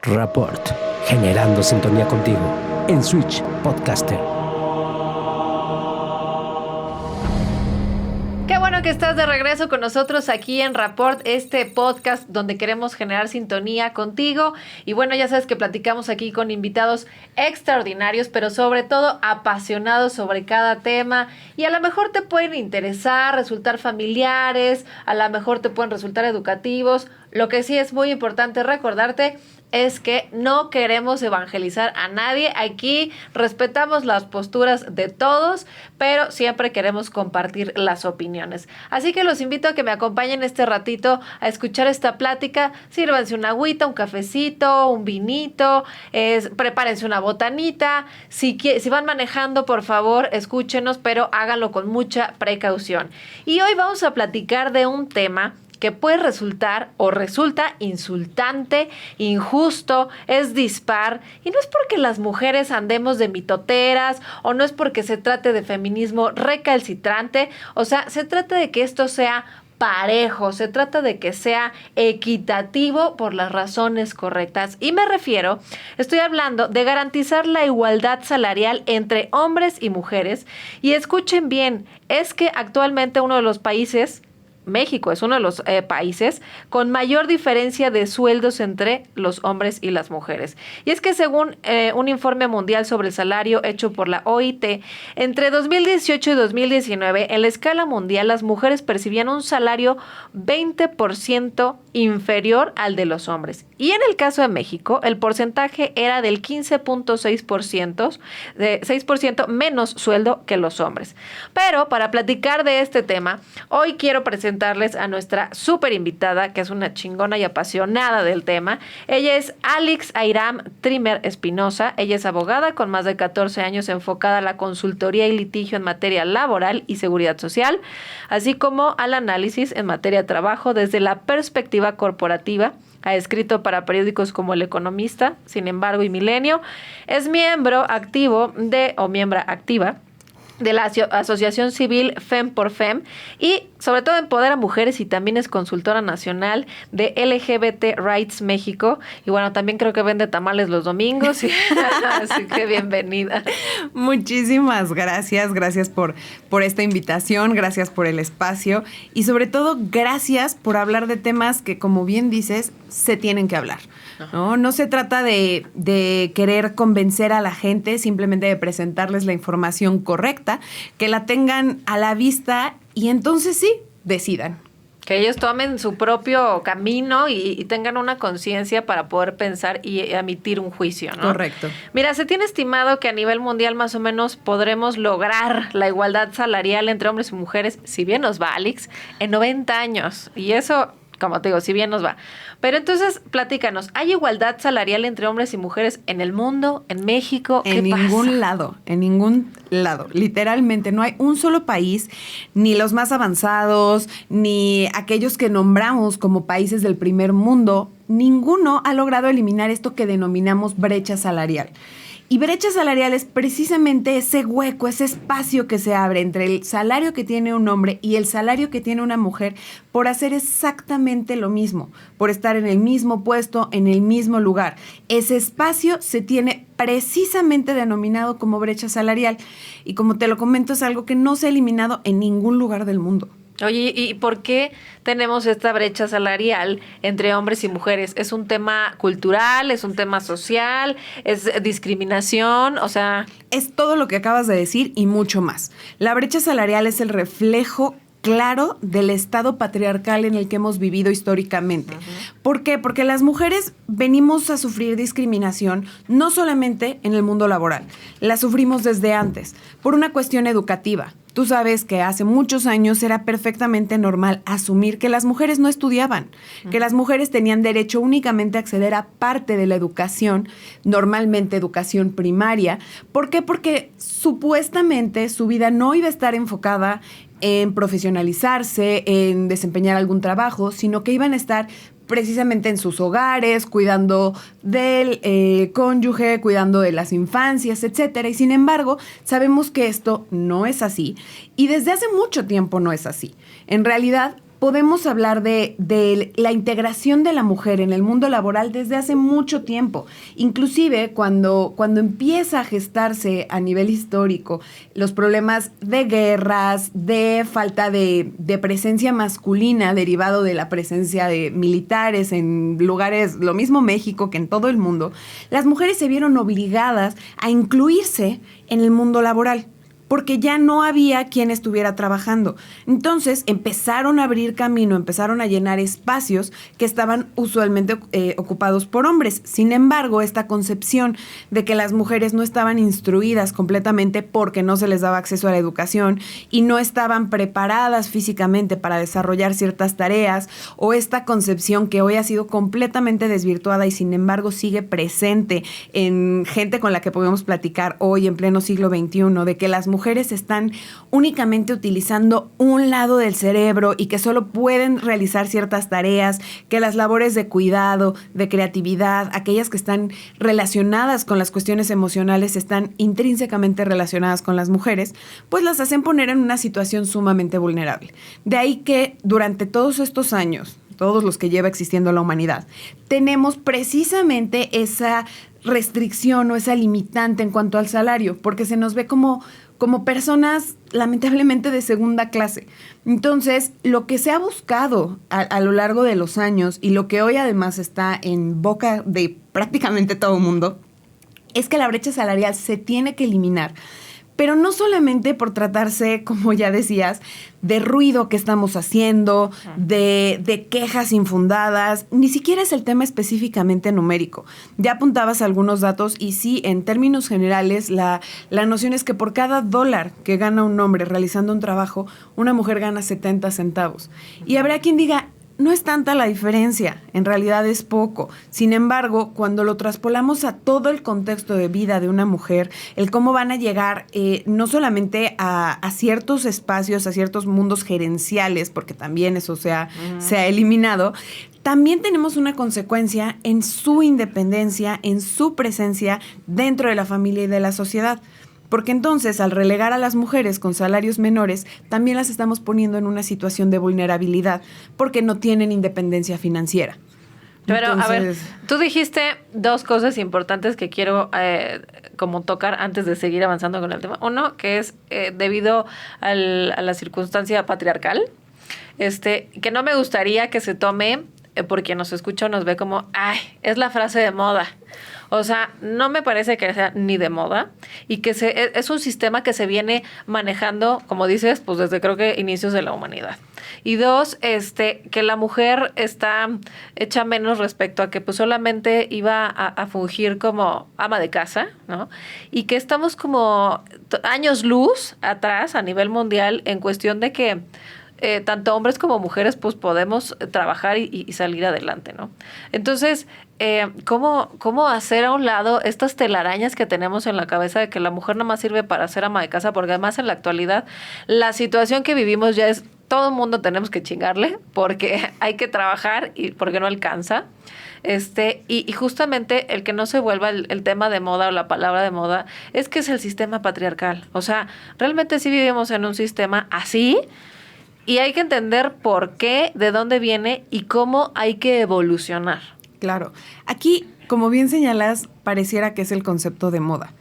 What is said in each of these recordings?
Rapport, generando sintonía contigo en Switch Podcaster. Qué bueno que estás de regreso con nosotros aquí en Rapport, este podcast donde queremos generar sintonía contigo. Y bueno, ya sabes que platicamos aquí con invitados extraordinarios, pero sobre todo apasionados sobre cada tema. Y a lo mejor te pueden interesar, resultar familiares, a lo mejor te pueden resultar educativos. Lo que sí es muy importante recordarte es que no queremos evangelizar a nadie. Aquí respetamos las posturas de todos, pero siempre queremos compartir las opiniones. Así que los invito a que me acompañen este ratito a escuchar esta plática. Sírvanse una agüita, un cafecito, un vinito, prepárense una botanita. Si van manejando, por favor, escúchenos, pero háganlo con mucha precaución. Y hoy vamos a platicar de un tema que puede resultar o resulta insultante, injusto, es dispar, y no es porque las mujeres andemos de mitoteras o no es porque se trate de feminismo recalcitrante, o sea, se trata de que esto sea parejo, se trata de que sea equitativo por las razones correctas. Y me refiero, estoy hablando de garantizar la igualdad salarial entre hombres y mujeres. Y escuchen bien, es que actualmente uno de los países, México es uno de los países con mayor diferencia de sueldos entre los hombres y las mujeres. Y es que según un informe mundial sobre el salario hecho por la OIT, entre 2018 y 2019, en la escala mundial, las mujeres percibían un salario 20% inferior al de los hombres. Y en el caso de México, el porcentaje era del 15.6%, de 6% menos sueldo que los hombres. Pero para platicar de este tema, hoy quiero presentarles a nuestra súper invitada, que es una chingona y apasionada del tema. Ella es Alix Airam Trimmer Espinosa. Ella es abogada con más de 14 años enfocada a la consultoría y litigio en materia laboral y seguridad social, así como al análisis en materia de trabajo desde la perspectiva corporativa. Ha escrito para periódicos como El Economista, Sin embargo y Milenio. Es miembro activa de la Asociación Civil Fem por Fem y sobre todo empodera a mujeres y también es consultora nacional de LGBT Rights México y bueno, también creo que vende tamales los domingos así que bienvenida. Muchísimas gracias por esta invitación, gracias por el espacio y sobre todo gracias por hablar de temas que, como bien dices, se tienen que hablar. No se trata de querer convencer a la gente, simplemente de presentarles la información correcta, que la tengan a la vista y entonces sí, decidan. Que ellos tomen su propio camino y tengan una conciencia para poder pensar y emitir un juicio, ¿no? Correcto. Mira, se tiene estimado que a nivel mundial más o menos podremos lograr la igualdad salarial entre hombres y mujeres, si bien nos va, Alix, en 90 años. Y eso, como te digo, si bien nos va. Pero entonces, platícanos, ¿hay igualdad salarial entre hombres y mujeres en el mundo, en México? ¿Qué pasa? En ningún lado. Literalmente, no hay un solo país, ni los más avanzados, ni aquellos que nombramos como países del primer mundo. Ninguno ha logrado eliminar esto que denominamos brecha salarial. Y brecha salarial es precisamente ese hueco, ese espacio que se abre entre el salario que tiene un hombre y el salario que tiene una mujer por hacer exactamente lo mismo, por estar en el mismo puesto, en el mismo lugar. Ese espacio se tiene precisamente denominado como brecha salarial y como te lo comento es algo que no se ha eliminado en ningún lugar del mundo. Oye, ¿y por qué tenemos esta brecha salarial entre hombres y mujeres? ¿Es un tema cultural? ¿Es un tema social? ¿Es discriminación? O sea... Es todo lo que acabas de decir y mucho más. La brecha salarial es el reflejo claro del estado patriarcal en el que hemos vivido históricamente. Uh-huh. ¿Por qué? Porque las mujeres venimos a sufrir discriminación no solamente en el mundo laboral, la sufrimos desde antes, por una cuestión educativa. Tú sabes que hace muchos años era perfectamente normal asumir que las mujeres no estudiaban, que las mujeres tenían derecho únicamente a acceder a parte de la educación, normalmente educación primaria. ¿Por qué? Porque supuestamente su vida no iba a estar enfocada en profesionalizarse, en desempeñar algún trabajo, sino que iban a estar precisamente en sus hogares, cuidando del cónyuge, cuidando de las infancias, etcétera. Y sin embargo, sabemos que esto no es así y desde hace mucho tiempo no es así. En realidad, podemos hablar de la integración de la mujer en el mundo laboral desde hace mucho tiempo. Inclusive cuando empieza a gestarse a nivel histórico los problemas de guerras, de falta de presencia masculina derivado de la presencia de militares en lugares, lo mismo México que en todo el mundo, las mujeres se vieron obligadas a incluirse en el mundo laboral, porque ya no había quien estuviera trabajando. Entonces empezaron a abrir camino, empezaron a llenar espacios que estaban usualmente ocupados por hombres. Sin embargo, esta concepción de que las mujeres no estaban instruidas completamente porque no se les daba acceso a la educación y no estaban preparadas físicamente para desarrollar ciertas tareas, o esta concepción que hoy ha sido completamente desvirtuada y sin embargo sigue presente en gente con la que podemos platicar hoy en pleno siglo XXI, de que las mujeres están únicamente utilizando un lado del cerebro y que solo pueden realizar ciertas tareas, que las labores de cuidado, de creatividad, aquellas que están relacionadas con las cuestiones emocionales, están intrínsecamente relacionadas con las mujeres, pues las hacen poner en una situación sumamente vulnerable. De ahí que durante todos estos años, todos los que lleva existiendo la humanidad, tenemos precisamente esa restricción o esa limitante en cuanto al salario, porque se nos ve como personas lamentablemente de segunda clase. Entonces, lo que se ha buscado a lo largo de los años y lo que hoy además está en boca de prácticamente todo el mundo es que la brecha salarial se tiene que eliminar. Pero no solamente por tratarse, como ya decías, de ruido que estamos haciendo, de quejas infundadas, ni siquiera es el tema específicamente numérico. Ya apuntabas algunos datos y sí, en términos generales, la noción es que por cada $1 que gana un hombre realizando un trabajo, una mujer gana 70 centavos. Y habrá quien diga, no es tanta la diferencia, en realidad es poco. Sin embargo, cuando lo traspolamos a todo el contexto de vida de una mujer, el cómo van a llegar no solamente a ciertos espacios, a ciertos mundos gerenciales, porque también eso se ha eliminado, también tenemos una consecuencia en su independencia, en su presencia dentro de la familia y de la sociedad. Porque entonces, al relegar a las mujeres con salarios menores, también las estamos poniendo en una situación de vulnerabilidad, porque no tienen independencia financiera. Pero, entonces, a ver, tú dijiste dos cosas importantes que quiero como tocar antes de seguir avanzando con el tema. Uno, que es debido a la circunstancia patriarcal, que no me gustaría que se tome, porque nos escucha o nos ve como, ay, es la frase de moda. O sea, no me parece que sea ni de moda y que es un sistema que se viene manejando, como dices, pues desde creo que inicios de la humanidad. Y dos, que la mujer está hecha menos respecto a que pues solamente iba a fungir como ama de casa, ¿no? Y que estamos como años luz atrás a nivel mundial en cuestión de que tanto hombres como mujeres pues podemos trabajar y salir adelante, ¿no? Entonces, ¿cómo hacer a un lado estas telarañas que tenemos en la cabeza de que la mujer nada más sirve para ser ama de casa? Porque además en la actualidad la situación que vivimos ya es todo el mundo tenemos que chingarle porque hay que trabajar y porque no alcanza. Y justamente el que no se vuelva el tema de moda o la palabra de moda es que es el sistema patriarcal. O sea, realmente sí vivimos en un sistema así. Y hay que entender por qué, de dónde viene y cómo hay que evolucionar. Claro. Aquí, como bien señalas, pareciera que es el concepto de moda.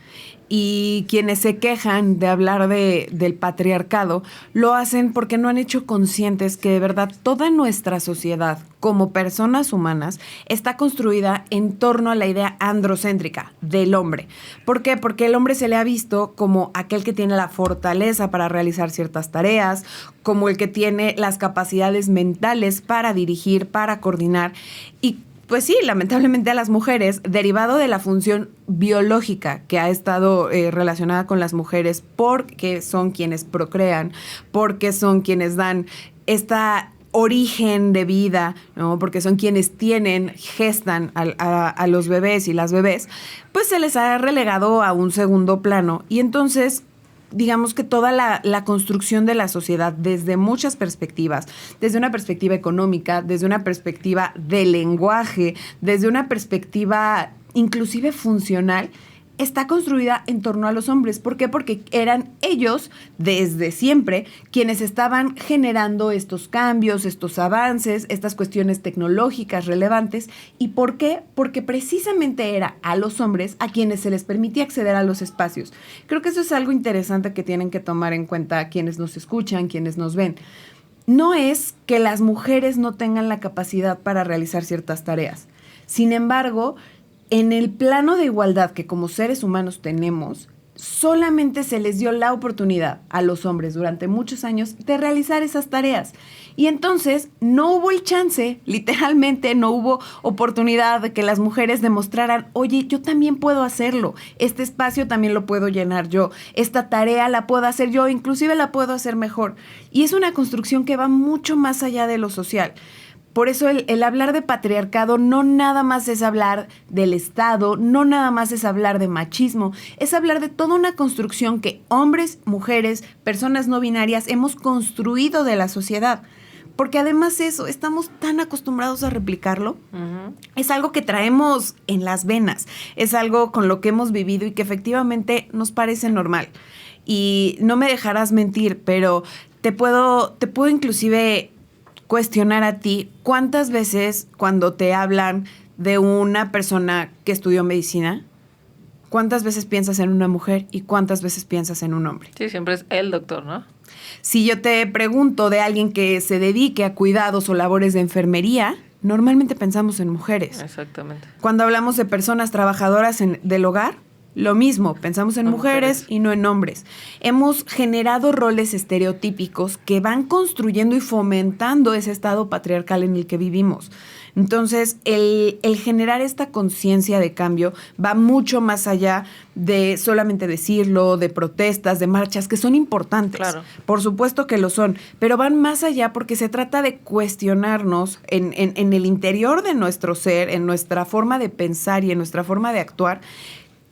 Y quienes se quejan de hablar del patriarcado lo hacen porque no han hecho conscientes que de verdad toda nuestra sociedad, como personas humanas, está construida en torno a la idea androcéntrica del hombre. ¿Por qué? Porque el hombre se le ha visto como aquel que tiene la fortaleza para realizar ciertas tareas, como el que tiene las capacidades mentales para dirigir, para coordinar. Y pues sí, lamentablemente a las mujeres, derivado de la función biológica que ha estado relacionada con las mujeres, porque son quienes procrean, porque son quienes dan esta origen de vida, ¿no? Porque son quienes gestan a los bebés y las bebés, pues se les ha relegado a un segundo plano. Y entonces, digamos que toda la construcción de la sociedad desde muchas perspectivas, desde una perspectiva económica, desde una perspectiva de lenguaje, desde una perspectiva inclusive funcional, está construida en torno a los hombres. ¿Por qué? Porque eran ellos, desde siempre, quienes estaban generando estos cambios, estos avances, estas cuestiones tecnológicas relevantes. ¿Y por qué? Porque precisamente era a los hombres a quienes se les permitía acceder a los espacios. Creo que eso es algo interesante que tienen que tomar en cuenta quienes nos escuchan, quienes nos ven. No es que las mujeres no tengan la capacidad para realizar ciertas tareas. Sin embargo, en el plano de igualdad que como seres humanos tenemos, solamente se les dio la oportunidad a los hombres durante muchos años de realizar esas tareas. Y entonces no hubo el chance, literalmente no hubo oportunidad de que las mujeres demostraran, oye, yo también puedo hacerlo, este espacio también lo puedo llenar yo, esta tarea la puedo hacer yo, inclusive la puedo hacer mejor. Y es una construcción que va mucho más allá de lo social. Por eso el hablar de patriarcado no nada más es hablar del Estado, no nada más es hablar de machismo, es hablar de toda una construcción que hombres, mujeres, personas no binarias hemos construido de la sociedad. Porque además eso, estamos tan acostumbrados a replicarlo, es algo que traemos en las venas, es algo con lo que hemos vivido y que efectivamente nos parece normal. Y no me dejarás mentir, pero te puedo inclusive cuestionar a ti, ¿cuántas veces cuando te hablan de una persona que estudió medicina, cuántas veces piensas en una mujer y cuántas veces piensas en un hombre? Sí, siempre es el doctor, ¿no? Si yo te pregunto de alguien que se dedique a cuidados o labores de enfermería, normalmente pensamos en mujeres. Exactamente. Cuando hablamos de personas trabajadoras del hogar, lo mismo, pensamos en mujeres y no en hombres. Hemos generado roles estereotípicos que van construyendo y fomentando ese estado patriarcal en el que vivimos. Entonces, el generar esta conciencia de cambio va mucho más allá de solamente decirlo, de protestas, de marchas, que son importantes. Claro. Por supuesto que lo son, pero van más allá porque se trata de cuestionarnos en el interior de nuestro ser, en nuestra forma de pensar y en nuestra forma de actuar,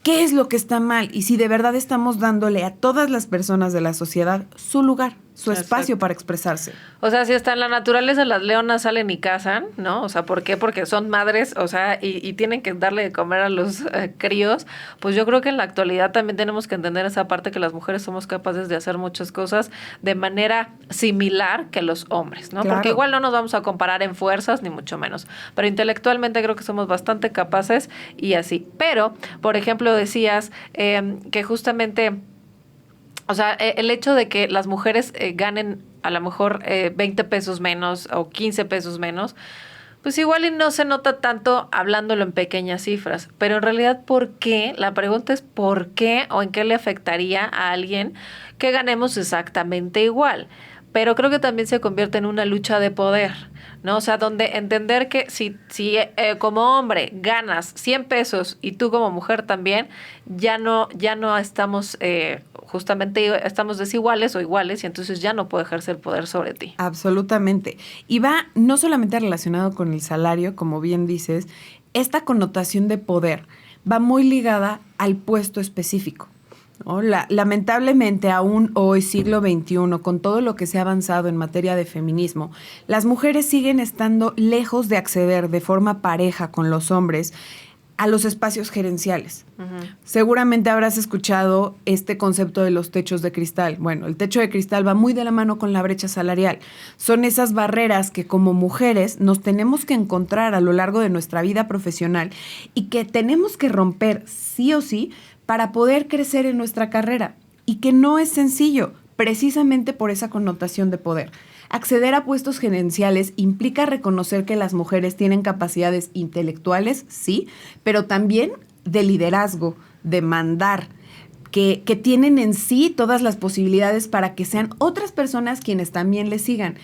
¿qué es lo que está mal? Y si de verdad estamos dándole a todas las personas de la sociedad su lugar, su espacio para expresarse. O sea, si hasta en la naturaleza las leonas salen y cazan, ¿no? O sea, ¿por qué? Porque son madres, o sea, y tienen que darle de comer a los críos. Pues yo creo que en la actualidad también tenemos que entender esa parte que las mujeres somos capaces de hacer muchas cosas de manera similar que los hombres, ¿no? Claro. Porque igual no nos vamos a comparar en fuerzas, ni mucho menos. Pero intelectualmente creo que somos bastante capaces y así. Pero, por ejemplo, decías que justamente... O sea, el hecho de que las mujeres ganen a lo mejor 20 pesos menos o 15 pesos menos, pues igual y no se nota tanto hablándolo en pequeñas cifras. Pero en realidad, ¿por qué? La pregunta es ¿por qué o en qué le afectaría a alguien que ganemos exactamente igual? Pero creo que también se convierte en una lucha de poder, ¿no? O sea, donde entender que si como hombre ganas 100 pesos y tú como mujer también, ya no estamos, justamente estamos desiguales o iguales y entonces ya no puedo ejercer poder sobre ti. Absolutamente. Y va no solamente relacionado con el salario, como bien dices, esta connotación de poder va muy ligada al puesto específico. Lamentablemente, aún hoy, siglo XXI, con todo lo que se ha avanzado en materia de feminismo, las mujeres siguen estando lejos de acceder de forma pareja con los hombres a los espacios gerenciales. Uh-huh. Seguramente habrás escuchado este concepto de los techos de cristal. Bueno, el techo de cristal va muy de la mano con la brecha salarial. Son esas barreras que como mujeres nos tenemos que encontrar a lo largo de nuestra vida profesional y que tenemos que romper sí o sí para poder crecer en nuestra carrera, y que no es sencillo, precisamente por esa connotación de poder. Acceder a puestos gerenciales implica reconocer que las mujeres tienen capacidades intelectuales, sí, pero también de liderazgo, de mandar, que tienen en sí todas las posibilidades para que sean otras personas quienes también les sigan.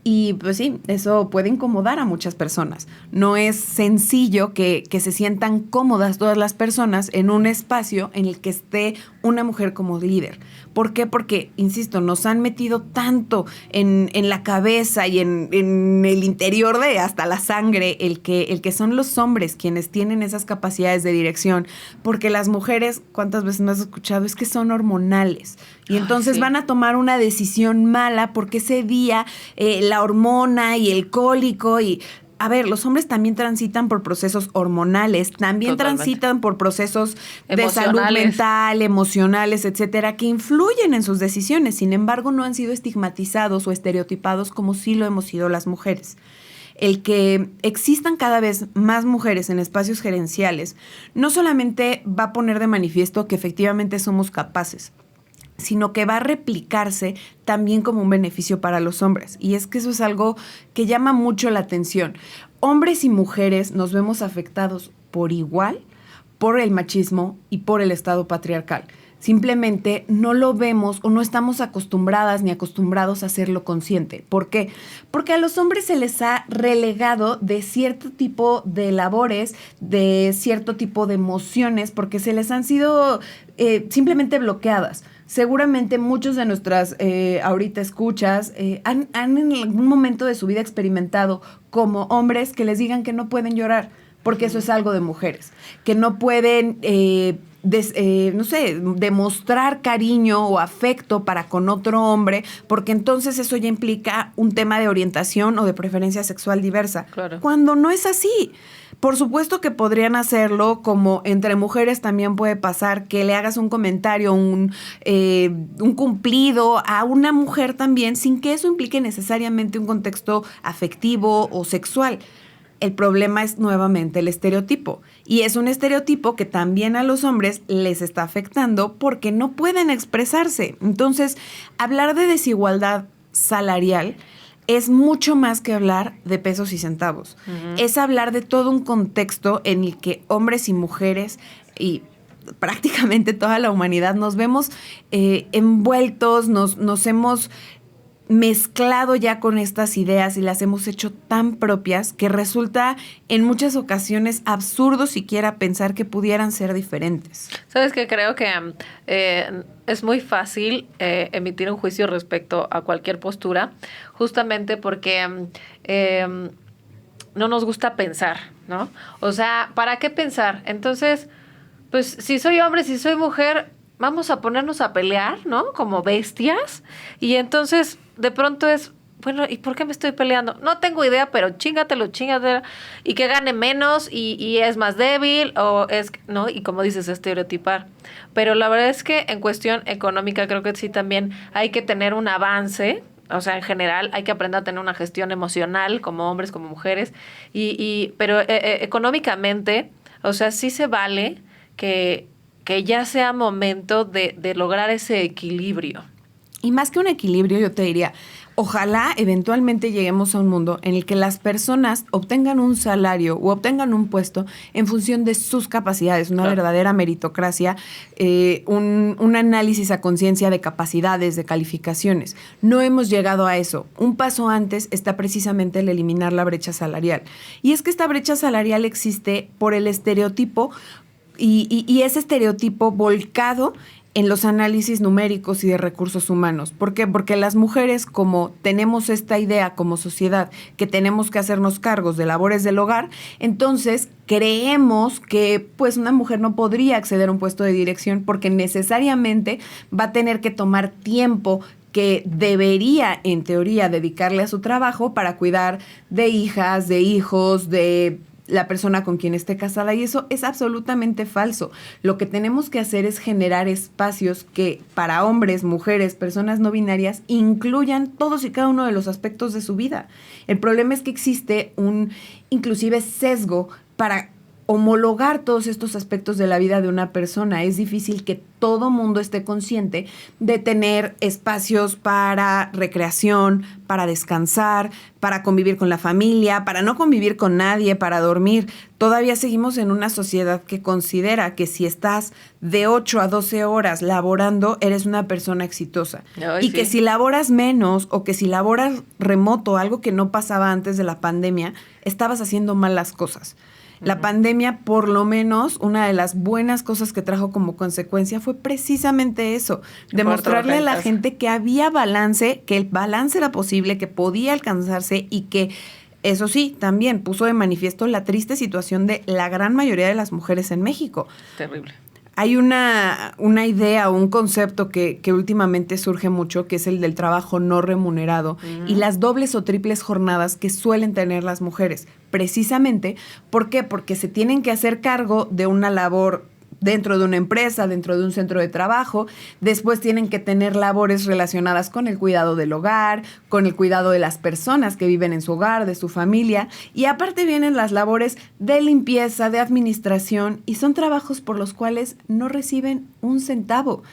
Y pues sí, eso puede incomodar a muchas personas. No es sencillo que se sientan cómodas todas las personas en un espacio en el que esté una mujer como líder. ¿Por qué? Porque, insisto, nos han metido tanto en la cabeza y en el interior de hasta la sangre el que son los hombres quienes tienen esas capacidades de dirección. Porque las mujeres, ¿cuántas veces me has escuchado? Es que son hormonales. Y entonces van a tomar una decisión mala porque ese día la hormona y el cólico y a ver, los hombres también transitan por procesos hormonales, también Totalmente. transitan por procesos de salud Emocionales. mental, emocionales, etcétera, que influyen en sus decisiones. Sin embargo, no han sido estigmatizados o estereotipados como sí lo hemos sido las mujeres. El que existan cada vez más mujeres en espacios gerenciales no solamente va a poner de manifiesto que efectivamente somos capaces, sino que va a replicarse también como un beneficio para los hombres. Y es que eso es algo que llama mucho la atención. Hombres y mujeres nos vemos afectados por igual por el machismo y por el estado patriarcal. Simplemente no lo vemos o no estamos acostumbradas ni acostumbrados a hacerlo consciente. ¿Por qué? Porque a los hombres se les ha relegado de cierto tipo de labores, de cierto tipo de emociones, porque se les han sido simplemente bloqueadas. Seguramente muchos de nuestras ahorita escuchas han en algún momento de su vida experimentado como hombres que les digan que no pueden llorar, porque eso es algo de mujeres, que no pueden, demostrar cariño o afecto para con otro hombre, porque entonces eso ya implica un tema de orientación o de preferencia sexual diversa. Claro. Cuando no es así. Por supuesto que podrían hacerlo, como entre mujeres también puede pasar que le hagas un comentario, un cumplido a una mujer también, sin que eso implique necesariamente un contexto afectivo o sexual. El problema es nuevamente el estereotipo. Y es un estereotipo que también a los hombres les está afectando porque no pueden expresarse. Entonces, hablar de desigualdad salarial es mucho más que hablar de pesos y centavos. Uh-huh. Es hablar de todo un contexto en el que hombres y mujeres y prácticamente toda la humanidad nos vemos envueltos, nos hemos mezclado ya con estas ideas y las hemos hecho tan propias que resulta en muchas ocasiones absurdo siquiera pensar que pudieran ser diferentes. ¿Sabes qué? Creo que es muy fácil emitir un juicio respecto a cualquier postura, justamente porque no nos gusta pensar, ¿no? O sea, ¿para qué pensar? Entonces, pues si soy hombre, si soy mujer, vamos a ponernos a pelear, ¿no? Como bestias. Y entonces, de pronto es, bueno, ¿y por qué me estoy peleando? No tengo idea, pero chingatelo. Y que gane menos y es más débil o es, ¿no? Y como dices, estereotipar. Pero la verdad es que en cuestión económica creo que sí también hay que tener un avance. O sea, en general hay que aprender a tener una gestión emocional como hombres, como mujeres. Pero económicamente, o sea, sí se vale que ya sea momento de lograr ese equilibrio. Y más que un equilibrio, yo te diría, ojalá eventualmente lleguemos a un mundo en el que las personas obtengan un salario o obtengan un puesto en función de sus capacidades, una verdadera meritocracia, un análisis a conciencia de capacidades, de calificaciones. No hemos llegado a eso. Un paso antes está precisamente el eliminar la brecha salarial. Y es que esta brecha salarial existe por el estereotipo y ese estereotipo volcado en los análisis numéricos y de recursos humanos. ¿Por qué? Porque las mujeres, como tenemos esta idea como sociedad que tenemos que hacernos cargos de labores del hogar, entonces creemos que pues una mujer no podría acceder a un puesto de dirección porque necesariamente va a tener que tomar tiempo que debería, en teoría, dedicarle a su trabajo para cuidar de hijas, de hijos, de la persona con quien esté casada, y eso es absolutamente falso. Lo que tenemos que hacer es generar espacios que para hombres, mujeres, personas no binarias incluyan todos y cada uno de los aspectos de su vida. El problema es que existe un inclusive sesgo para homologar todos estos aspectos de la vida de una persona. Es difícil que todo mundo esté consciente de tener espacios para recreación, para descansar, para convivir con la familia, para no convivir con nadie, para dormir. Todavía seguimos en una sociedad que considera que si estás de 8 a 12 horas laborando, eres una persona exitosa. Ay, y que si laboras menos o que si laboras remoto, algo que no pasaba antes de la pandemia, estabas haciendo mal las cosas. La pandemia, por lo menos, una de las buenas cosas que trajo como consecuencia fue precisamente eso, demostrarle a la gente que había balance, que el balance era posible, que podía alcanzarse y que, eso sí, también puso de manifiesto la triste situación de la gran mayoría de las mujeres en México. Terrible. Hay una idea o un concepto que últimamente surge mucho, que es el del trabajo no remunerado y las dobles o triples jornadas que suelen tener las mujeres. precisamente. ¿Por qué? Porque se tienen que hacer cargo de una labor dentro de una empresa, dentro de un centro de trabajo. Después tienen que tener labores relacionadas con el cuidado del hogar, con el cuidado de las personas que viven en su hogar, de su familia. Y aparte vienen las labores de limpieza, de administración, y son trabajos por los cuales no reciben un centavo.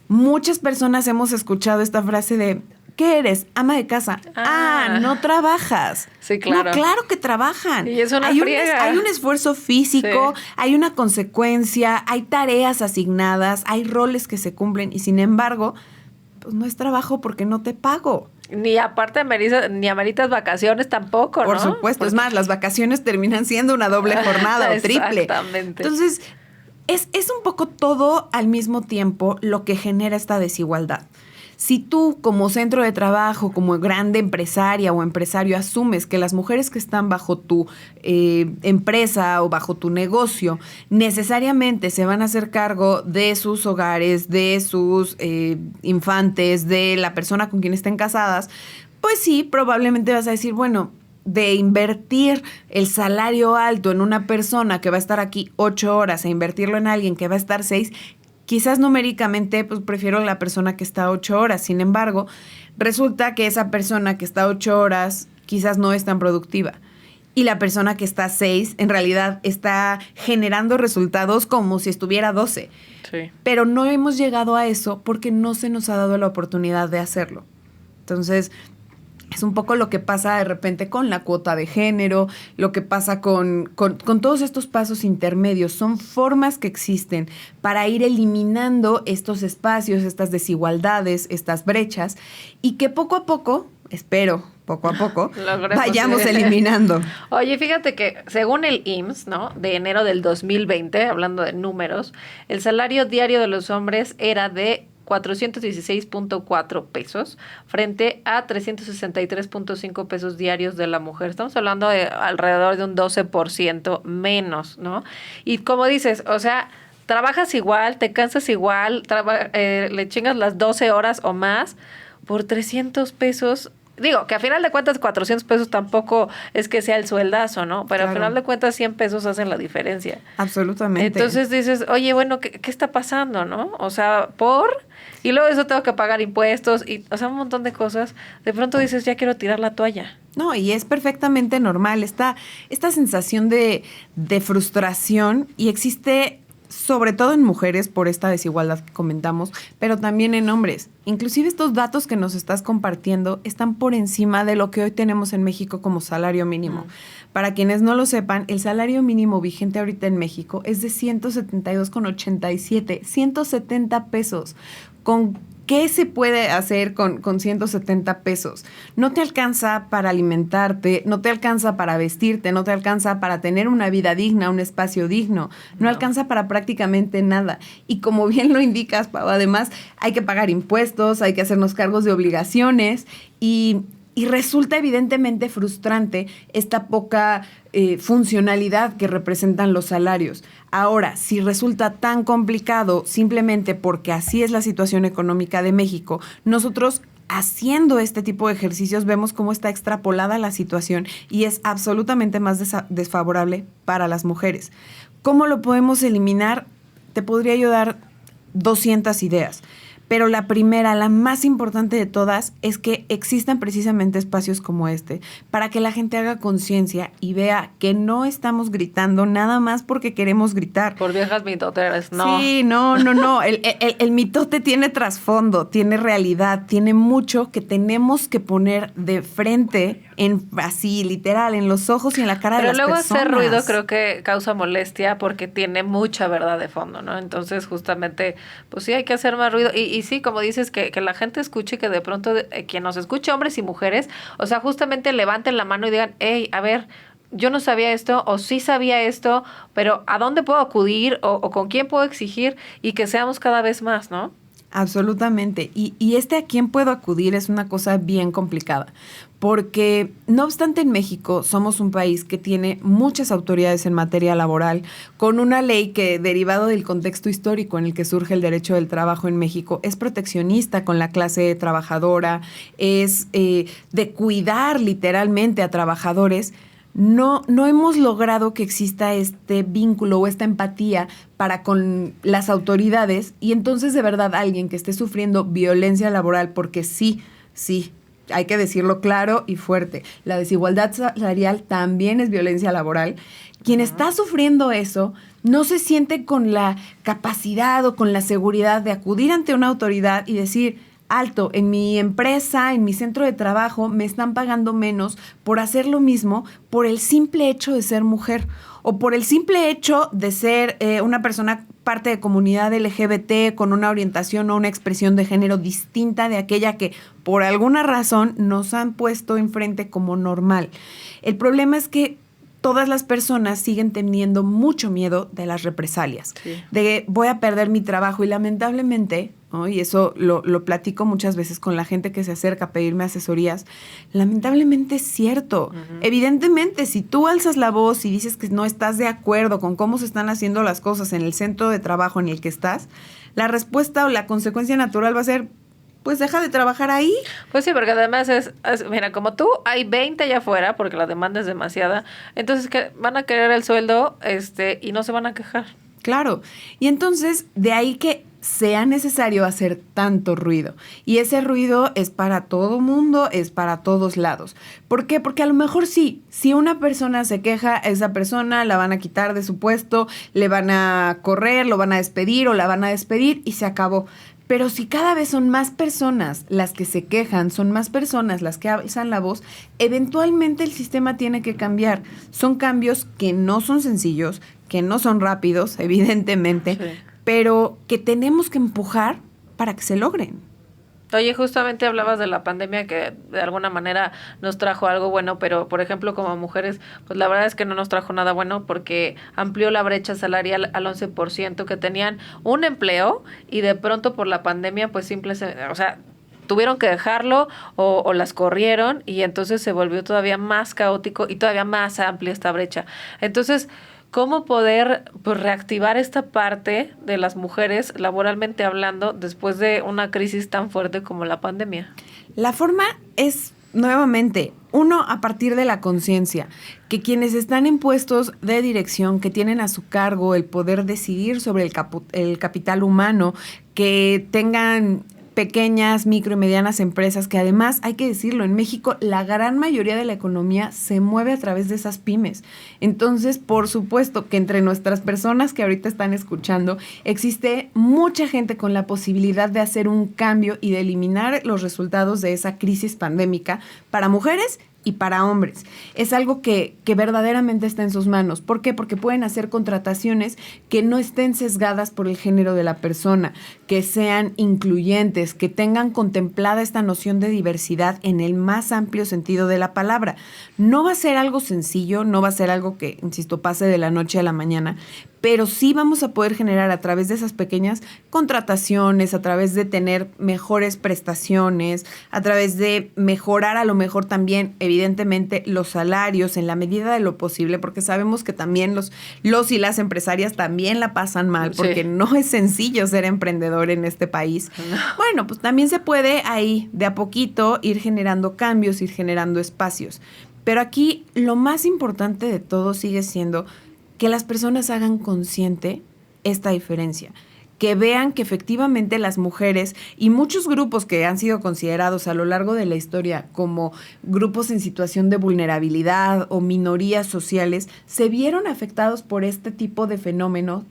Muchas personas hemos escuchado esta frase de: ¿qué eres? ¿Ama de casa? No trabajas. Sí, claro. No, claro que trabajan. Y es una friega. Hay un esfuerzo físico, Sí. hay una consecuencia, hay tareas asignadas, hay roles que se cumplen, y sin embargo, pues no es trabajo porque no te pago. Ni aparte ni ameritas vacaciones tampoco, ¿no? Por supuesto. Es más, las vacaciones terminan siendo una doble jornada o triple. Exactamente. Entonces, es un poco todo al mismo tiempo lo que genera esta desigualdad. Si tú, como centro de trabajo, como grande empresaria o empresario, asumes que las mujeres que están bajo tu empresa o bajo tu negocio necesariamente se van a hacer cargo de sus hogares, de sus infantes, de la persona con quien estén casadas, pues sí, probablemente vas a decir, bueno, de invertir el salario alto en una persona que va a estar aquí 8 horas e invertirlo en alguien que va a estar 6, quizás numéricamente pues prefiero la persona que está 8 horas. Sin embargo, resulta que esa persona que está 8 horas quizás no es tan productiva. Y la persona que está 6 en realidad está generando resultados como si estuviera 12. Sí. Pero no hemos llegado a eso porque no se nos ha dado la oportunidad de hacerlo. Entonces, es un poco lo que pasa de repente con la cuota de género, lo que pasa con todos estos pasos intermedios. Son formas que existen para ir eliminando estos espacios, estas desigualdades, estas brechas, y que poco a poco, espero, poco a poco, vayamos eliminando. Oye, fíjate que según el IMSS, ¿no?, de enero del 2020, hablando de números, el salario diario de los hombres era de 416.4 pesos frente a 363.5 pesos diarios de la mujer. Estamos hablando de alrededor de un 12% menos, ¿no? Y como dices, o sea, trabajas igual, te cansas igual, le chingas las 12 horas o más por 300 pesos. Digo, que a final de cuentas 400 pesos tampoco es que sea el sueldazo, ¿no? Pero Claro. A final de cuentas 100 pesos hacen la diferencia. Absolutamente. Entonces dices, oye, bueno, ¿qué está pasando, no? O sea, y luego eso tengo que pagar impuestos y, o sea, un montón de cosas. De pronto dices, ya quiero tirar la toalla. No, y es perfectamente normal esta sensación de frustración, y existe sobre todo en mujeres por esta desigualdad que comentamos, pero también en hombres. Inclusive estos datos que nos estás compartiendo están por encima de lo que hoy tenemos en México como salario mínimo. Para quienes no lo sepan, el salario mínimo vigente ahorita en México es de 172,87, 170 pesos. ¿Con qué se puede hacer con 170 pesos? No te alcanza para alimentarte, no te alcanza para vestirte, no te alcanza para tener una vida digna, un espacio digno, no alcanza para prácticamente nada. Y como bien lo indicas, Pau, además hay que pagar impuestos, hay que hacernos cargos de obligaciones, y resulta evidentemente frustrante esta poca funcionalidad que representan los salarios. Ahora, si resulta tan complicado simplemente porque así es la situación económica de México, nosotros haciendo este tipo de ejercicios vemos cómo está extrapolada la situación y es absolutamente más desfavorable para las mujeres. ¿Cómo lo podemos eliminar? Te podría yo dar 200 ideas. Pero la primera, la más importante de todas, es que existan precisamente espacios como este para que la gente haga conciencia y vea que no estamos gritando nada más porque queremos gritar. Por viejas mitoteras, no. Sí, no. El mitote tiene trasfondo, tiene realidad, tiene mucho que tenemos que poner de frente, así, literal, en los ojos y en la cara de las personas. Pero luego hacer ruido creo que causa molestia porque tiene mucha verdad de fondo, ¿no? Entonces, justamente, pues sí hay que hacer más ruido. Y sí, como dices, que la gente escuche, que de pronto quien nos escuche, hombres y mujeres, o sea, justamente levanten la mano y digan, hey, a ver, yo no sabía esto, o sí sabía esto, pero ¿a dónde puedo acudir? O ¿con quién puedo exigir? Y que seamos cada vez más, ¿no? Absolutamente. Y a quién puedo acudir es una cosa bien complicada, porque no obstante en México somos un país que tiene muchas autoridades en materia laboral, con una ley que, derivado del contexto histórico en el que surge el derecho del trabajo en México, es proteccionista con la clase trabajadora, es de cuidar literalmente a trabajadores. no hemos logrado que exista este vínculo o esta empatía para con las autoridades, y entonces de verdad alguien que esté sufriendo violencia laboral, porque sí, hay que decirlo claro y fuerte, la desigualdad salarial también es violencia laboral. Quien está sufriendo eso no se siente con la capacidad o con la seguridad de acudir ante una autoridad y decir: alto, en mi empresa, en mi centro de trabajo, me están pagando menos por hacer lo mismo por el simple hecho de ser mujer o por el simple hecho de ser una persona parte de comunidad LGBT con una orientación o una expresión de género distinta de aquella que por alguna razón nos han puesto enfrente como normal. El problema es que todas las personas siguen teniendo mucho miedo de las represalias, de voy a perder mi trabajo, y lamentablemente, ¿no? Y eso lo platico muchas veces con la gente que se acerca a pedirme asesorías, lamentablemente es cierto. Evidentemente, si tú alzas la voz y dices que no estás de acuerdo con cómo se están haciendo las cosas en el centro de trabajo en el que estás, la respuesta o la consecuencia natural va a ser: pues deja de trabajar ahí. Pues sí, porque además mira, como tú, hay 20 allá afuera, porque la demanda es demasiada, entonces que van a querer el sueldo, y no se van a quejar. Claro, y entonces de ahí que sea necesario hacer tanto ruido. Y ese ruido es para todo mundo, es para todos lados. ¿Por qué? Porque a lo mejor sí, si una persona se queja, esa persona la van a quitar de su puesto, le van a correr, lo van a despedir o la van a despedir y se acabó. Pero si cada vez son más personas las que se quejan, son más personas las que alzan la voz, eventualmente el sistema tiene que cambiar. Son cambios que no son sencillos, que no son rápidos, evidentemente, pero que tenemos que empujar para que se logren. Oye, justamente hablabas de la pandemia que de alguna manera nos trajo algo bueno, pero por ejemplo como mujeres, pues la verdad es que no nos trajo nada bueno porque amplió la brecha salarial al 11% que tenían un empleo y de pronto por la pandemia pues tuvieron que dejarlo o las corrieron y entonces se volvió todavía más caótico y todavía más amplia esta brecha. Entonces, ¿cómo poder reactivar esta parte de las mujeres laboralmente hablando después de una crisis tan fuerte como la pandemia? La forma es, nuevamente, uno, a partir de la conciencia, que quienes están en puestos de dirección, que tienen a su cargo el poder decidir sobre el capital humano, que tengan pequeñas, micro y medianas empresas, que además, hay que decirlo, en México la gran mayoría de la economía se mueve a través de esas pymes. Entonces, por supuesto que entre nuestras personas que ahorita están escuchando, existe mucha gente con la posibilidad de hacer un cambio y de eliminar los resultados de esa crisis pandémica para mujeres y para hombres. Es algo que verdaderamente está en sus manos. ¿Por qué? Porque pueden hacer contrataciones que no estén sesgadas por el género de la persona, que sean incluyentes, que tengan contemplada esta noción de diversidad en el más amplio sentido de la palabra. No va a ser algo sencillo, no va a ser algo que, insisto, pase de la noche a la mañana, pero sí vamos a poder generar a través de esas pequeñas contrataciones, a través de tener mejores prestaciones, a través de mejorar a lo mejor también, evidentemente, los salarios en la medida de lo posible, porque sabemos que también los y las empresarias también la pasan mal, porque no es sencillo ser emprendedor en este país. No. Bueno, pues también se puede ahí, de a poquito, ir generando cambios, ir generando espacios. Pero aquí lo más importante de todo sigue siendo que las personas hagan consciente esta diferencia, que vean que efectivamente las mujeres y muchos grupos que han sido considerados a lo largo de la historia como grupos en situación de vulnerabilidad o minorías sociales se vieron afectados por este tipo de fenómenos,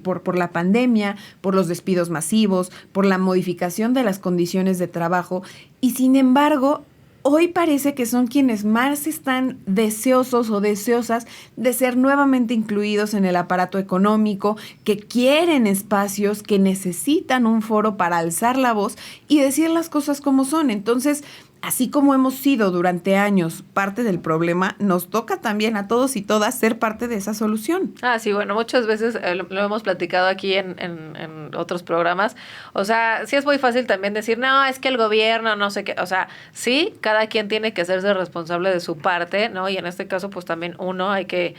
por la pandemia, por los despidos masivos, por la modificación de las condiciones de trabajo, y sin embargo hoy parece que son quienes más están deseosos o deseosas de ser nuevamente incluidos en el aparato económico, que quieren espacios, que necesitan un foro para alzar la voz y decir las cosas como son. Entonces, así como hemos sido durante años parte del problema, nos toca también a todos y todas ser parte de esa solución. Sí, bueno, muchas veces lo hemos platicado aquí en otros programas. O sea, sí es muy fácil también decir, no, es que el gobierno, no sé qué. O sea, sí, cada quien tiene que hacerse responsable de su parte, ¿no? Y en este caso, pues también uno hay que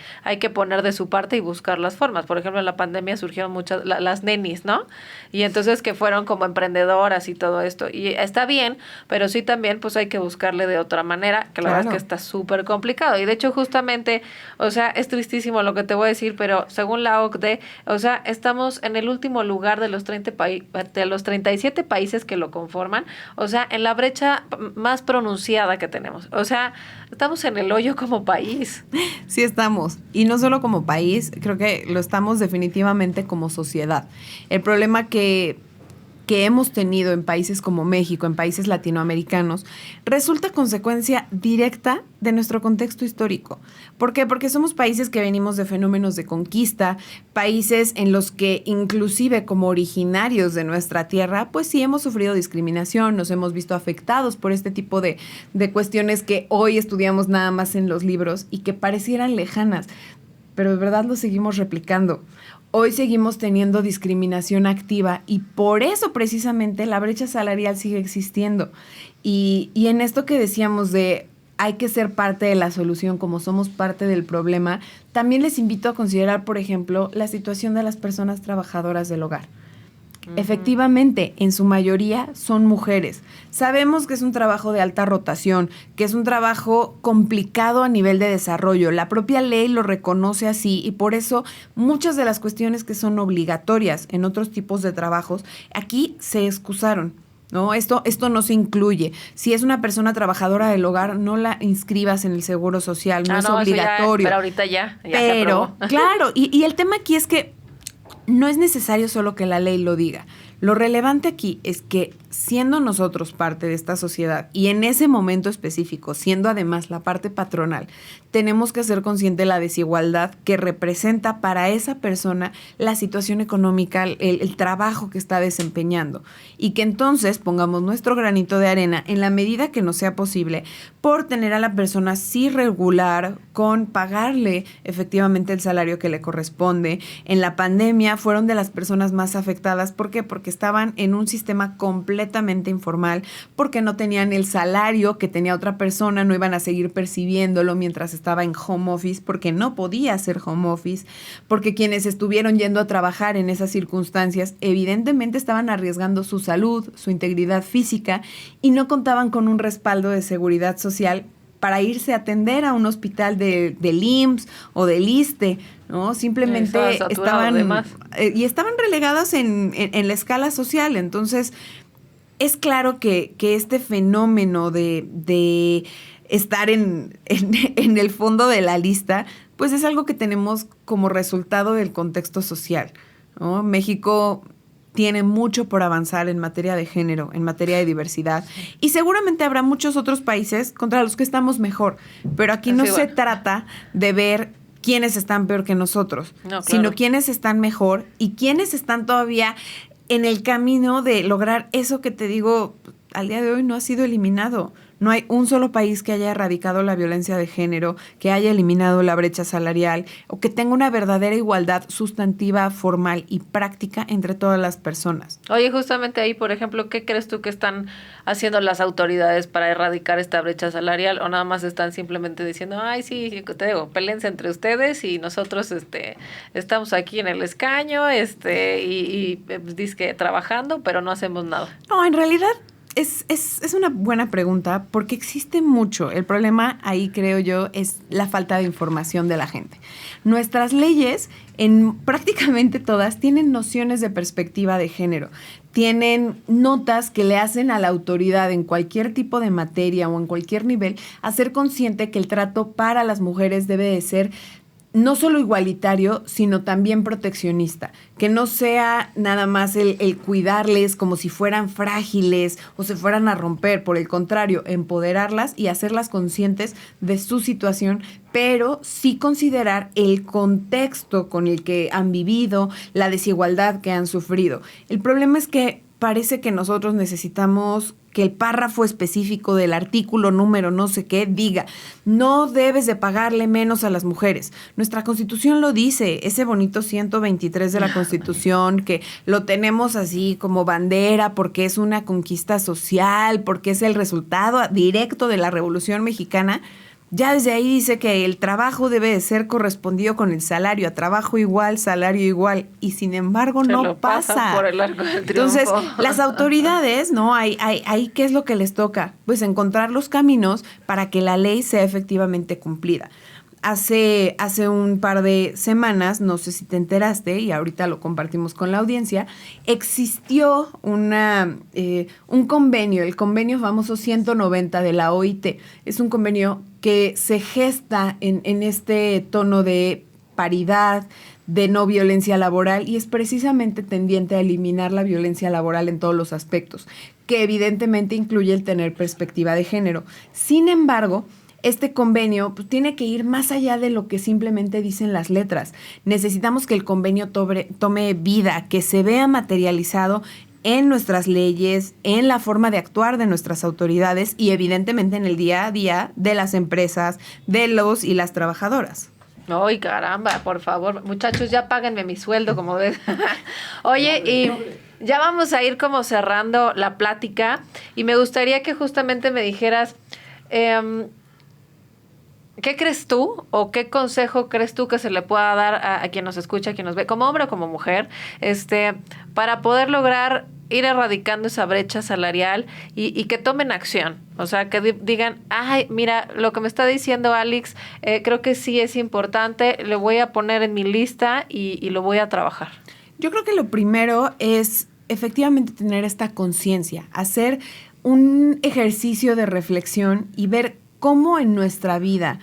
poner de su parte y buscar las formas. Por ejemplo, en la pandemia surgieron muchas, las nenis, ¿no? Y entonces que fueron como emprendedoras y todo esto. Y está bien, pero sí también, pues pues hay que buscarle de otra manera, que la verdad es que está súper complicado. Y de hecho, justamente, o sea, es tristísimo lo que te voy a decir, pero según la OCDE, o sea, estamos en el último lugar de los 37 países que lo conforman, o sea, en la brecha más pronunciada que tenemos. O sea, estamos en el hoyo como país. Sí estamos. Y no solo como país, creo que lo estamos definitivamente como sociedad. El problema que hemos tenido en países como México, en países latinoamericanos, resulta consecuencia directa de nuestro contexto histórico. ¿Por qué? Porque somos países que venimos de fenómenos de conquista, países en los que inclusive como originarios de nuestra tierra, pues sí hemos sufrido discriminación, nos hemos visto afectados por este tipo de cuestiones que hoy estudiamos nada más en los libros y que parecieran lejanas, pero de verdad lo seguimos replicando. Hoy seguimos teniendo discriminación activa y por eso precisamente la brecha salarial sigue existiendo. Y en esto que decíamos de hay que ser parte de la solución como somos parte del problema, también les invito a considerar, por ejemplo, la situación de las personas trabajadoras del hogar. Efectivamente, en su mayoría son mujeres. Sabemos que es un trabajo de alta rotación, que es un trabajo complicado a nivel de desarrollo. La propia ley lo reconoce así y por eso muchas de las cuestiones que son obligatorias en otros tipos de trabajos, aquí se excusaron. ¿No? Esto no se incluye. Si es una persona trabajadora del hogar, no la inscribas en el seguro social, no es obligatorio. Pero ahorita ya se aprobó. Claro, y el tema aquí es que no es necesario solo que la ley lo diga. Lo relevante aquí es que siendo nosotros parte de esta sociedad y en ese momento específico, siendo además la parte patronal, tenemos que ser conscientes de la desigualdad que representa para esa persona la situación económica, el trabajo que está desempeñando. Y que entonces pongamos nuestro granito de arena en la medida que nos sea posible por tener a la persona sí regular con pagarle efectivamente el salario que le corresponde. En la pandemia fueron de las personas más afectadas. ¿Por qué? Porque estaban en un sistema completamente informal, porque no tenían el salario que tenía otra persona, no iban a seguir percibiéndolo mientras estaba en home office, porque no podía hacer home office, porque quienes estuvieron yendo a trabajar en esas circunstancias evidentemente estaban arriesgando su salud, su integridad física y no contaban con un respaldo de seguridad social para irse a atender a un hospital del IMSS o del ISSSTE, ¿no? Simplemente estaban relegadas en la escala social. Entonces, es claro que este fenómeno de estar en el fondo de la lista, pues es algo que tenemos como resultado del contexto social, ¿no? México tiene mucho por avanzar en materia de género, en materia de diversidad. Y seguramente habrá muchos otros países contra los que estamos mejor. Pero aquí no se trata de ver quiénes están peor que nosotros, sino quiénes están mejor y quiénes están todavía en el camino de lograr eso que te digo, al día de hoy no ha sido eliminado. No hay un solo país que haya erradicado la violencia de género, que haya eliminado la brecha salarial o que tenga una verdadera igualdad sustantiva, formal y práctica entre todas las personas. Oye, justamente ahí, por ejemplo, ¿qué crees tú que están haciendo las autoridades para erradicar esta brecha salarial? ¿O nada más están simplemente diciendo, ay, sí, te digo, pélense entre ustedes y nosotros estamos aquí en el escaño y dizque trabajando, pero no hacemos nada? No, en realidad es una buena pregunta porque existe mucho. El problema ahí, creo yo, es la falta de información de la gente. Nuestras leyes, en prácticamente todas, tienen nociones de perspectiva de género. Tienen notas que le hacen a la autoridad en cualquier tipo de materia o en cualquier nivel a ser consciente que el trato para las mujeres debe de ser no solo igualitario, sino también proteccionista, que no sea nada más el cuidarles como si fueran frágiles o se fueran a romper, por el contrario, empoderarlas y hacerlas conscientes de su situación, pero sí considerar el contexto con el que han vivido, la desigualdad que han sufrido. El problema es que parece que nosotros necesitamos que el párrafo específico del artículo número no sé qué diga, no debes de pagarle menos a las mujeres. Nuestra Constitución lo dice, ese bonito 123 de la Constitución, que lo tenemos así como bandera porque es una conquista social, porque es el resultado directo de la Revolución Mexicana, Ya desde ahí dice que el trabajo debe de ser correspondido con el salario, a trabajo igual, salario igual, y sin embargo Se no lo pasan pasa. por el arco del triunfo. Entonces, las autoridades, ¿no? Ahí, ¿qué es lo que les toca? Pues encontrar los caminos para que la ley sea efectivamente cumplida. Hace un par de semanas, no sé si te enteraste, y ahorita lo compartimos con la audiencia, existió un convenio, el convenio famoso 190 de la OIT. Es un convenio que se gesta en este tono de paridad, de no violencia laboral, y es precisamente tendiente a eliminar la violencia laboral en todos los aspectos, que evidentemente incluye el tener perspectiva de género. Sin embargo, este convenio pues, tiene que ir más allá de lo que simplemente dicen las letras. Necesitamos que el convenio tome vida, que se vea materializado en nuestras leyes, en la forma de actuar de nuestras autoridades y evidentemente en el día a día de las empresas, de los y las trabajadoras. Ay, caramba, por favor, muchachos, ya páguenme mi sueldo, como ves. Oye, y ya vamos a ir como cerrando la plática y me gustaría que justamente me dijeras... ¿qué crees tú o qué consejo crees tú que se le pueda dar a quien nos escucha, a quien nos ve, como hombre o como mujer, para poder lograr ir erradicando esa brecha salarial y que tomen acción? O sea, que digan, ay, mira, lo que me está diciendo Alex, creo que sí es importante, lo voy a poner en mi lista y lo voy a trabajar. Yo creo que lo primero es efectivamente tener esta conciencia, hacer un ejercicio de reflexión y ver cómo en nuestra vida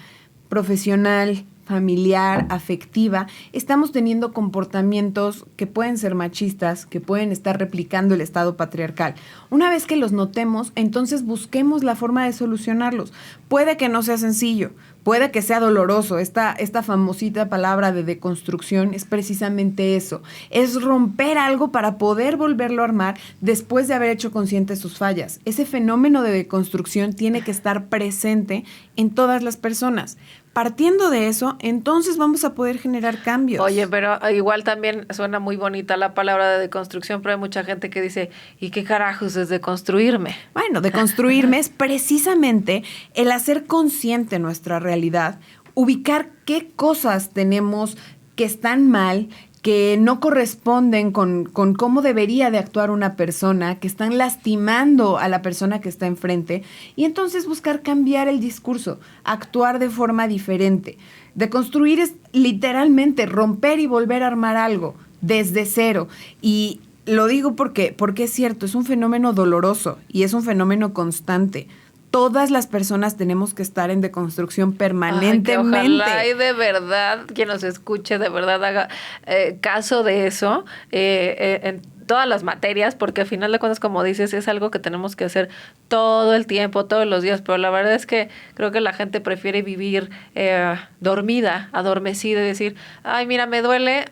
profesional, familiar, afectiva, estamos teniendo comportamientos que pueden ser machistas, que pueden estar replicando el estado patriarcal. Una vez que los notemos, entonces busquemos la forma de solucionarlos. Puede que no sea sencillo, puede que sea doloroso. Esta famosita palabra de deconstrucción es precisamente eso. Es romper algo para poder volverlo a armar después de haber hecho conscientes sus fallas. Ese fenómeno de deconstrucción tiene que estar presente en todas las personas. Partiendo de eso, entonces vamos a poder generar cambios. Oye, pero igual también suena muy bonita la palabra de deconstrucción, pero hay mucha gente que dice, ¿y qué carajos es deconstruirme? Bueno, deconstruirme es precisamente el hacer consciente nuestra realidad, ubicar qué cosas tenemos que están mal, que no corresponden con cómo debería de actuar una persona, que están lastimando a la persona que está enfrente, y entonces buscar cambiar el discurso, actuar de forma diferente. Deconstruir es literalmente romper y volver a armar algo desde cero. Y lo digo porque es cierto, es un fenómeno doloroso y es un fenómeno constante. Todas las personas tenemos que estar en deconstrucción permanentemente. Ay, que ojalá y de verdad quien nos escuche de verdad haga caso de eso en todas las materias, porque al final de cuentas, como dices, es algo que tenemos que hacer todo el tiempo, todos los días, pero la verdad es que creo que la gente prefiere vivir dormida, adormecida y decir, ay, mira, me duele,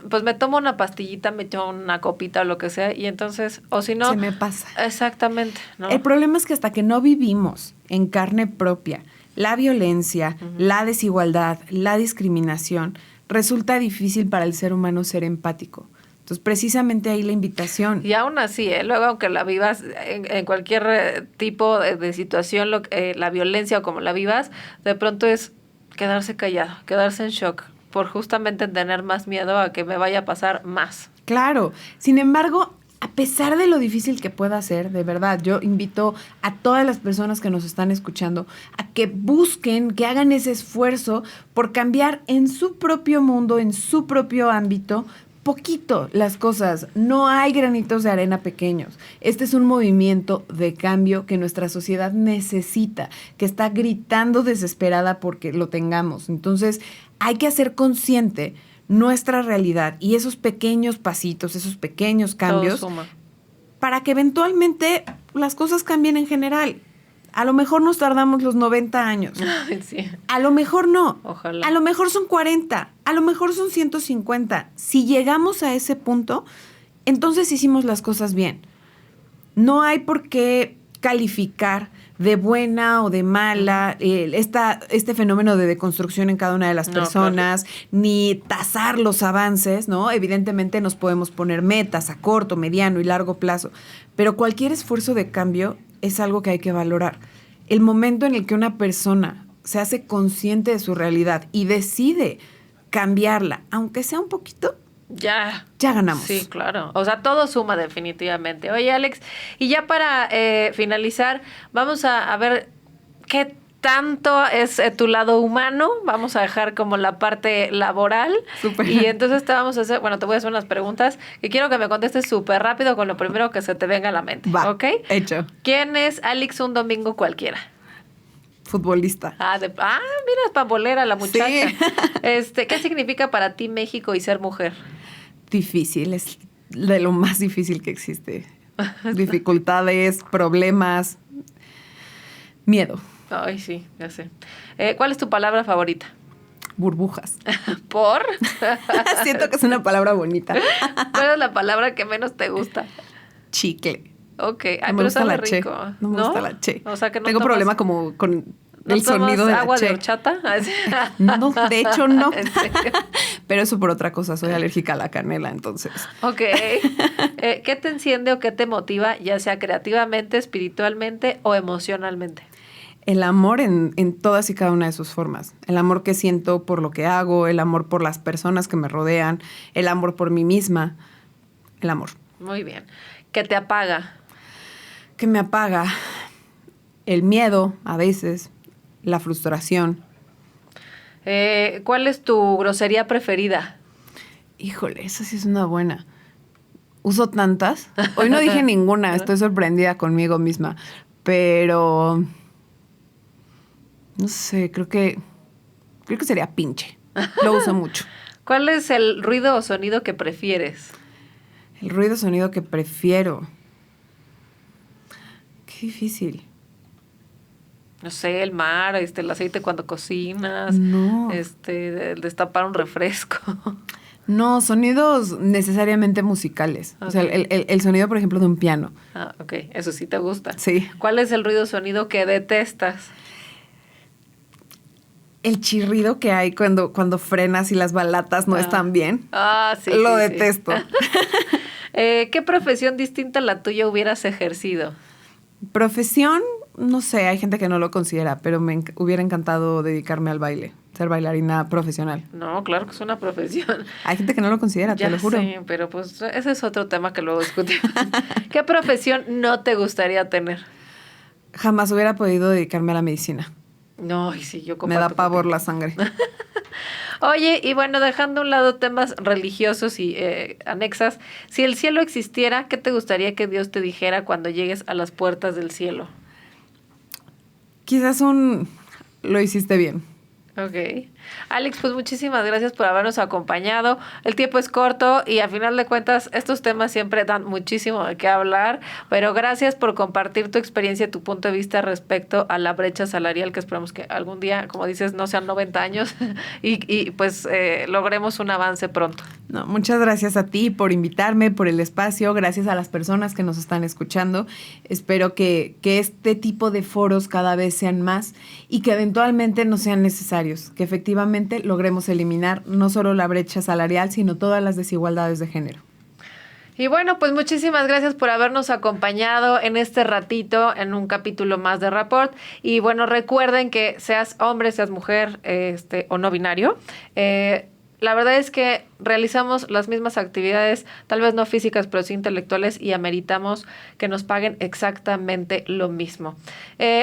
pues me tomo una pastillita, me echo una copita o lo que sea, y entonces, o si no... Se me pasa. Exactamente, ¿no? El problema es que hasta que no vivimos en carne propia la violencia, la desigualdad, la discriminación, resulta difícil para el ser humano ser empático. Entonces, precisamente ahí la invitación. Y aún así, luego aunque la vivas en cualquier tipo de situación, la violencia o como la vivas, de pronto es quedarse callado, quedarse en shock, por justamente tener más miedo a que me vaya a pasar más. Claro. Sin embargo, a pesar de lo difícil que pueda ser, de verdad, yo invito a todas las personas que nos están escuchando a que busquen, que hagan ese esfuerzo por cambiar en su propio mundo, en su propio ámbito, poquito las cosas. No hay granitos de arena pequeños. Este es un movimiento de cambio que nuestra sociedad necesita, que está gritando desesperada porque lo tengamos. Entonces, hay que hacer consciente nuestra realidad y esos pequeños pasitos, esos pequeños cambios para que eventualmente las cosas cambien en general. A lo mejor nos tardamos los 90 años. Sí. A lo mejor no. Ojalá. A lo mejor son 40. A lo mejor son 150. Si llegamos a ese punto, entonces hicimos las cosas bien. No hay por qué calificar de buena o de mala este fenómeno de deconstrucción en cada una de las personas, claro, ni tasar los avances, ¿no? Evidentemente nos podemos poner metas a corto, mediano y largo plazo, pero cualquier esfuerzo de cambio es algo que hay que valorar. El momento en el que una persona se hace consciente de su realidad y decide cambiarla, aunque sea un poquito, ya ganamos. Sí, claro. O sea, todo suma definitivamente. Oye, Alex, y ya para finalizar, vamos a ver qué tanto es tu lado humano. Vamos a dejar como la parte laboral. Súper. Y entonces te vamos a hacer, te voy a hacer unas preguntas que quiero que me contestes súper rápido con lo primero que se te venga a la mente. Va, ¿Ok? hecho. ¿Quién es Alex un domingo cualquiera? Futbolista. Mira, es pambolera la muchacha. Sí. ¿Qué significa para ti México y ser mujer? Difícil, es de lo más difícil que existe. Dificultades, problemas, miedo, Ay, sí, ya sé. ¿Cuál es tu palabra favorita? burbujas. ¿Por? Siento que es una palabra bonita. ¿Cuál es la palabra que menos te gusta? Chicle. Ok. Ay, No me pero gusta sabe la che. rico. No me gusta la che. O sea que no Tengo tomas- problema como con ¿No el sonido de la agua che. de horchata? Así. No, de hecho no. ¿En serio? Pero eso por otra cosa, soy alérgica a la canela, entonces. Ok. ¿Qué te enciende o qué te motiva, ya sea creativamente, espiritualmente o emocionalmente? El amor en todas y cada una de sus formas. El amor que siento por lo que hago, el amor por las personas que me rodean, el amor por mí misma. El amor. Muy bien. ¿Qué te apaga? Que me apaga el miedo a veces, la frustración. ¿Cuál es tu grosería preferida? Híjole, esa sí es una buena. Uso tantas. Hoy no dije ninguna, estoy sorprendida conmigo misma. Pero no sé, creo que sería pinche. Lo uso mucho. ¿Cuál es el ruido o sonido que prefieres? El ruido sonido que prefiero. Qué difícil. No sé, el mar, el aceite cuando cocinas, No. Destapar un refresco. No, sonidos necesariamente musicales. O sea, Ok. el sonido, por ejemplo, de un piano. Ok, eso sí te gusta. Sí. ¿Cuál es el ruido o sonido que detestas? El chirrido que hay cuando frenas y las balatas no están bien. Sí. Lo sí, sí. detesto. ¿Qué profesión distinta a la tuya hubieras ejercido? Profesión, no sé, hay gente que no lo considera, pero me hubiera encantado dedicarme al baile, ser bailarina profesional. No, claro que es una profesión. Hay gente que no lo considera, Ya te lo juro. sé, pero pues ese es otro tema que luego discutimos. ¿Qué profesión no te gustaría tener? Jamás hubiera podido dedicarme a la medicina. No, y sí, yo Me comparto da tu pavor opinión. la sangre. Oye, y bueno, dejando a un lado temas religiosos y anexas, si el cielo existiera, ¿qué te gustaría que Dios te dijera cuando llegues a las puertas del cielo? Quizás lo hiciste bien. Ok. Alex, pues muchísimas gracias por habernos acompañado. El tiempo es corto y a final de cuentas estos temas siempre dan muchísimo de qué hablar, pero gracias por compartir tu experiencia y tu punto de vista respecto a la brecha salarial, que esperamos que algún día, como dices, no sean 90 años y pues logremos un avance pronto. No, muchas gracias a ti por invitarme, por el espacio, gracias a las personas que nos están escuchando. Espero que este tipo de foros cada vez sean más y que eventualmente no sean necesarios, que efectivamente logremos eliminar no solo la brecha salarial, sino todas las desigualdades de género. Y bueno, pues muchísimas gracias por habernos acompañado en este ratito, en un capítulo más de Rapport. Y bueno, recuerden que seas hombre, seas mujer, o no binario, la verdad es que realizamos las mismas actividades, tal vez no físicas, pero sí intelectuales, y ameritamos que nos paguen exactamente lo mismo.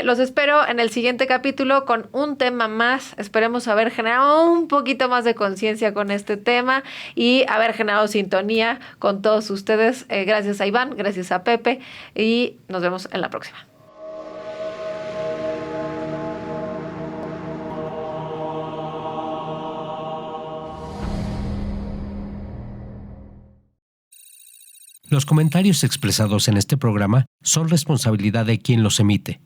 Los espero en el siguiente capítulo con un tema más. Esperemos haber generado un poquito más de conciencia con este tema y haber generado sintonía con todos ustedes. Gracias a Iván, gracias a Pepe, y nos vemos en la próxima. Los comentarios expresados en este programa son responsabilidad de quien los emite